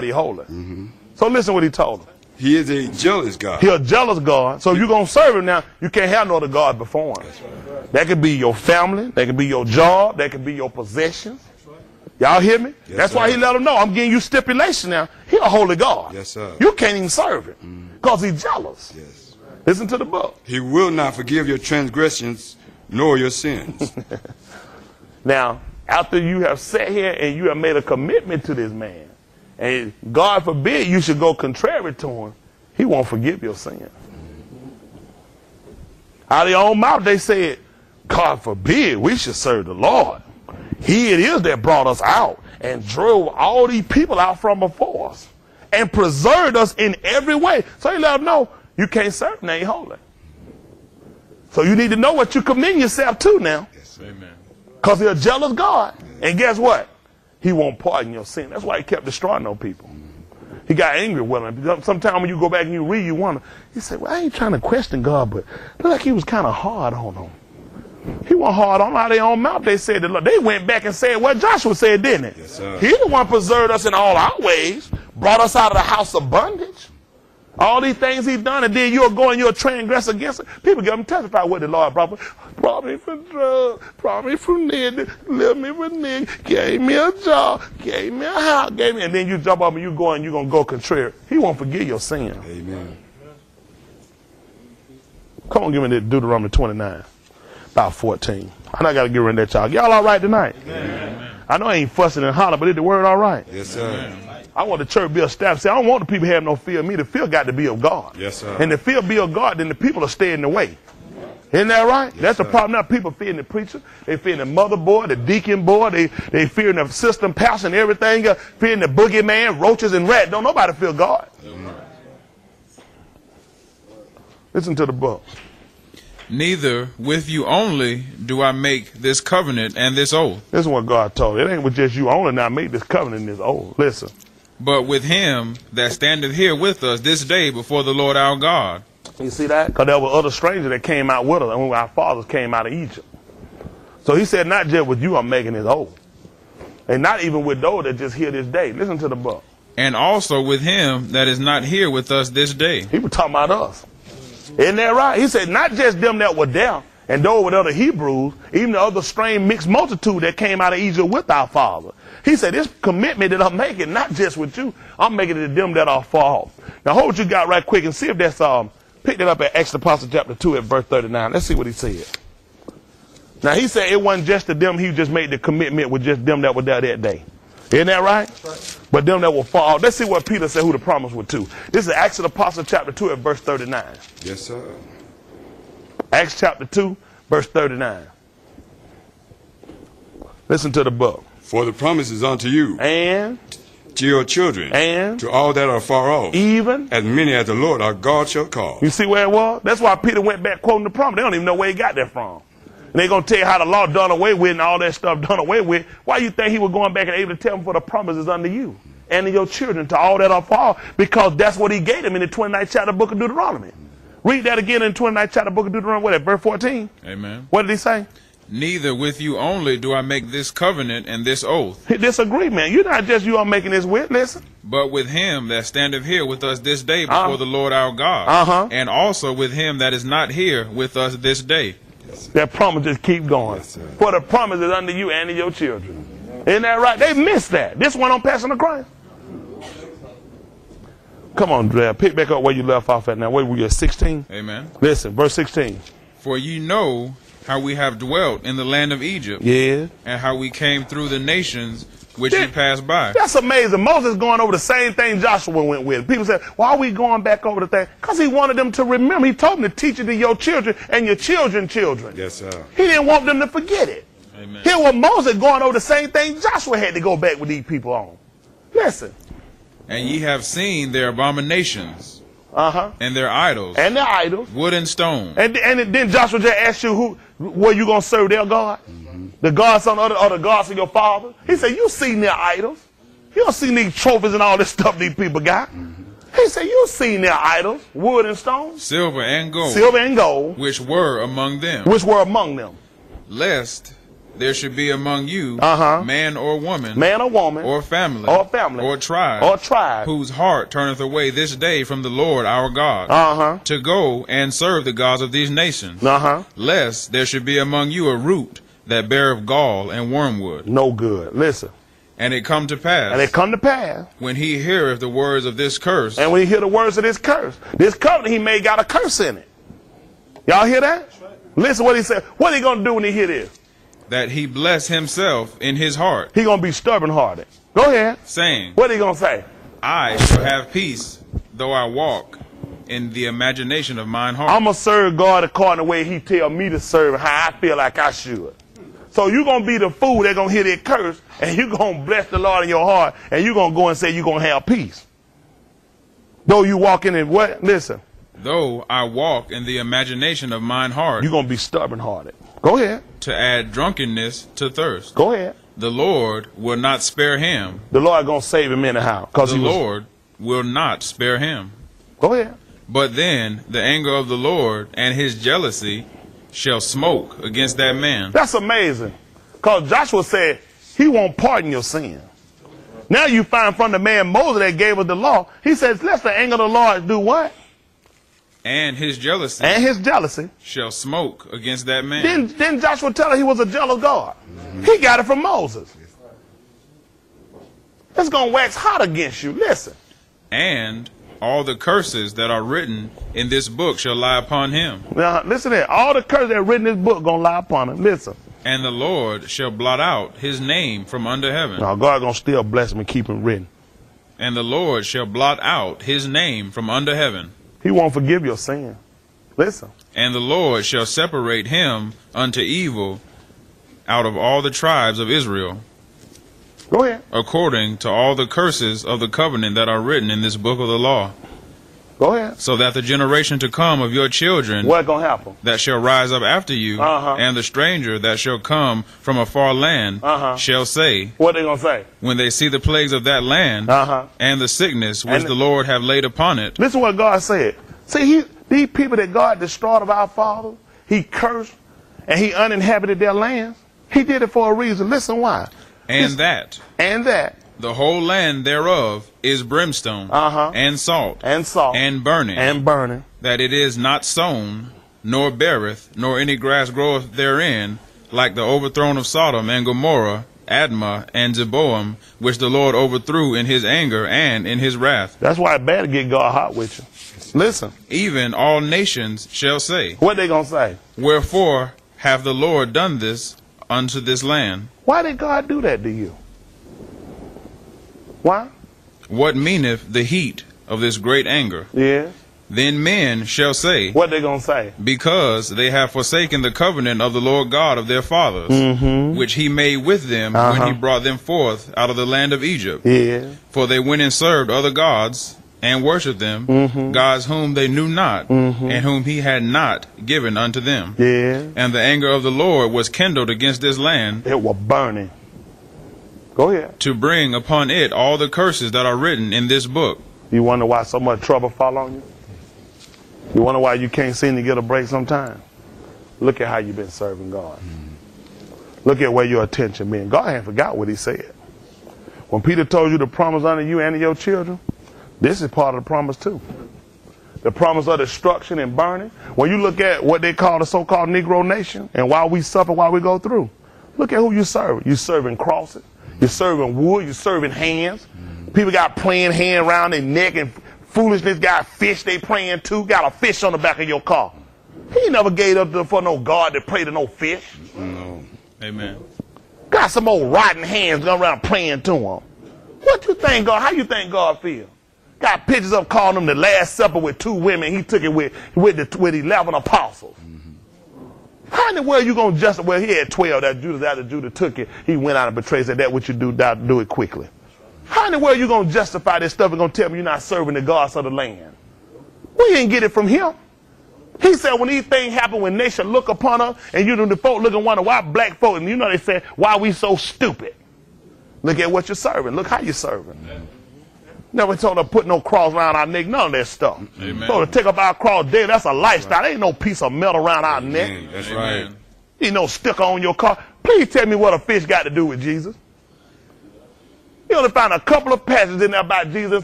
He holy. So listen what he told him. He is a jealous God. He a jealous God. So if you're going to serve him now, you can't have no other God before him. That could be your family. That could be your job. That could be your possessions. Y'all hear me? Yes, That's sir. why he let them know. I'm giving you stipulation now. He a holy God. Yes, sir. You can't even serve him because he's jealous. Yes. Listen to the book. He will not forgive your transgressions nor your sins. Now, after you have sat here and you have made a commitment to this man, and God forbid you should go contrary to him, he won't forgive your sin. Out of their own mouth they said, God forbid we should serve the Lord. He it is that brought us out and drove all these people out from before us and preserved us in every way. So he let them know you can't serve him, they ain't holy. So you need to know what you commend yourself to now. Yes, Amen. Because he's a jealous God. And guess what? He won't pardon your sin. That's why he kept destroying those people. He got angry with them. Sometimes when you go back and you read, you wonder. He said, well, I ain't trying to question God, but look like he was kind of hard on them. He wasn't hard on them. Out of their own mouth, they said that. They went back and said what Joshua said, didn't it? Yes, sir. He the one preserved us in all our ways, brought us out of the house of bondage. All these things he's done, and then you'll go and you'll transgress against it. People get them testify what the Lord brought me from drugs, brought me from nigga, left me with nigga, gave me a job, gave me a house, gave me, and then you jump up and you go and you're going to go contrary. He won't forgive your sin. Amen. Come on, give me that Deuteronomy 29, about 14. I know I got to get rid of that, y'all. Y'all all right tonight? Amen. I know I ain't fussing and hollering, but is the word all right? Yes, sir. I want the church to be established. See, I don't want the people to have no fear of me. The fear got to be of God. Yes, sir. And the fear be of God, then the people will stay in the way. Isn't that right? Yes, That's the sir. problem now. People fearing the preacher. They fearing the mother boy, the deacon boy. They fearing the system pastor and everything. Fearing the boogeyman, roaches and rats. Don't nobody fear God. Amen. Listen to the book. Neither with you only do I make this covenant and this oath, This is what God told. It ain't with just you only now make this covenant and this oath. Listen. but with him that standeth here with us this day before the Lord our God. You see that? Because there were other strangers that came out with us and when our fathers came out of Egypt. So he said, not just with you I'm making this oath. And not even with those that just here this day. Listen to the book. And also with him that is not here with us this day. He was talking about us. Isn't that right? He said, not just them that were there and those with other Hebrews, even the other strange mixed multitude that came out of Egypt with our father. He said, this commitment that I'm making, not just with you, I'm making it to them that are far off. Now hold what you got right quick and see if that's, pick it up at Acts Apostle chapter 2 at verse 39. Let's see what he said. Now he said it wasn't just to them, he just made the commitment with just them that were there that day. Isn't that right? But them that were far off. Let's see what Peter said who the promise was to. This is Acts of the Apostle chapter 2 at verse 39. Yes, sir. Acts chapter 2, verse 39. Listen to the book. For the promise is unto you, And, to your children, and, to all that are far off, even. as many as the Lord our God shall call. You see where it was? That's why Peter went back quoting the promise. They don't even know where he got that from. And they're going to tell you how the law done away with and all that stuff done away with. Why you think he was going back and able to tell them for the promise is unto you and to your children, to all that are far off? Because that's what he gave them in the 29th chapter of the book of Deuteronomy. Read that again in the 29th chapter of the book of Deuteronomy. What, at verse 14? Amen. What did he say? Neither with you only do I make this covenant and this oath, This agreement. You're not just you are making this with. Listen. but with him that standeth here with us this day before the Lord our God, Uh-huh. and also with him that is not here with us this day. That promise just keep going. Yes, sir. For the promise is unto you and to your children. Isn't that right? They missed that. This one on Passion of Christ. Come on, Dre. Pick back up where you left off at now. Where were you at? 16? Amen. Listen, verse 16. For ye know how we have dwelt in the land of Egypt, Yeah. and how we came through the nations which ye passed by. That's amazing. Moses going over the same thing Joshua went with. People said, why are we going back over the thing? Because he wanted them to remember. He told them to teach it to your children and your children's children. Yes, sir. He didn't want them to forget it. Amen. Here was Moses going over the same thing Joshua had to go back with these people on. Listen. And ye have seen their abominations Uh-huh. and their idols, And their idols. wood and stone. And then Joshua just asked you were you going to serve their God? The gods on or the gods of your father? He said, you seen their idols. You don't see these trophies and all this stuff these people got. He said, you seen their idols, wood and stone, Silver and gold, silver and gold, which were among them, which were among them. lest there should be among you man or woman, or family, or tribe, whose heart turneth away this day from the Lord our God, to go and serve the gods of these nations, lest there should be among you a root that beareth gall and wormwood. No good. Listen. And it come to pass. When he heareth the words of this curse. And when he hear the words of this covenant he made got a curse in it. Y'all hear that? Listen what he said. What are he going to do when he hear this? That he bless himself in his heart. He going to be stubborn-hearted. Go ahead. Saying. What are he going to say? I shall have peace, though I walk in the imagination of mine heart. I'm going to serve God according to the way he tell me to serve, how I feel like I should. So you're going to be the fool that's going to hear that curse, and you're going to bless the Lord in your heart, and you're going to go and say you're going to have peace. Though you walk in what? Listen. Though I walk in the imagination of mine heart. You're going to be stubborn-hearted. Go ahead. To add drunkenness to thirst. Go ahead. The Lord will not spare him. The Lord going to save him anyhow. The Lord will not spare him. Go ahead. But then the anger of the Lord and his jealousy shall smoke against that man. That's amazing. Because Joshua said he won't pardon your sin. Now you find from the man Moses that gave us the law, he says, let the anger of the Lord do what? And his jealousy. And his jealousy. Shall smoke against that man. Didn't Joshua tell her he was a jealous God? He got it from Moses. It's going to wax hot against you. Listen. And all the curses that are written in this book shall lie upon him. Now, listen here. All the curses that are written in this book going to lie upon him. Listen. And the Lord shall blot out his name from under heaven. Now, God going to still bless him and keep him written. And the Lord shall blot out his name from under heaven. He won't forgive your sin. Listen. And the Lord shall separate him unto evil out of all the tribes of Israel. Go ahead. According to all the curses of the covenant that are written in this book of the law. Go ahead. So that the generation to come of your children what gonna happen? That shall rise up after you, and the stranger that shall come from a far land shall say, what they gonna say? When they see the plagues of that land and the sickness which the Lord have laid upon it. Listen what God said. See, these people that God destroyed of our fathers, he cursed and he uninhabited their lands. He did it for a reason. Listen why. And that the whole land thereof is brimstone and salt and burning, that it is not sown, nor beareth, nor any grass groweth therein, like the overthrown of Sodom and Gomorrah, Admah and Zeboam, which the Lord overthrew in his anger and in his wrath. That's why it's bad to get God hot with you. Listen. Even all nations shall say. What they gonna say? Wherefore hath the Lord done this unto this land? Why did God do that to you? Why? What meaneth the heat of this great anger? Yeah. Then men shall say. What they gonna say? Because they have forsaken the covenant of the Lord God of their fathers, which he made with them when he brought them forth out of the land of Egypt. Yeah. For they went and served other gods and worshipped them, gods whom they knew not, and whom he had not given unto them. Yeah. And the anger of the Lord was kindled against this land. It was burning. Go ahead. To bring upon it all the curses that are written in this book. You wonder why so much trouble fall on you? You wonder why you can't seem to get a break sometimes? Look at how you've been serving God. Look at where your attention been. God ain't forgot what he said. When Peter told you the promise unto you and to your children, this is part of the promise too. The promise of destruction and burning. When you look at what they call the so-called Negro nation and why we suffer, why we go through, look at who you serve. You serving crosses. You're serving wood. You're serving hands. People got praying hand around their neck and foolishness. Got fish they praying to. Got a fish on the back of your car. He never gave up for no God to pray to no fish. No. Amen. Got some old rotten hands going around praying to him. What you think God? How you think God feel? Got pictures of calling him the Last Supper with 2 women. He took it with 11 apostles. How in the world you going to justify? Well, he had 12. That Judah took it. He went out and betrayed. Said that what you do it quickly. How in the world you going to justify this stuff and going to tell me you're not serving the gods of the land? We didn't get it from him. He said when these things happen, when nations look upon us, and you know the folk look and wonder why black folk, and you know they say, why we so stupid? Look at what you're serving. Look how you're serving. Never told her to put no cross around our neck, none of that stuff. Amen. So to take up our cross daily, that's a lifestyle. There ain't no piece of metal around our neck. That's right. You know, sticker on your car. Please tell me what a fish got to do with Jesus. You only found a couple of passages in there about Jesus.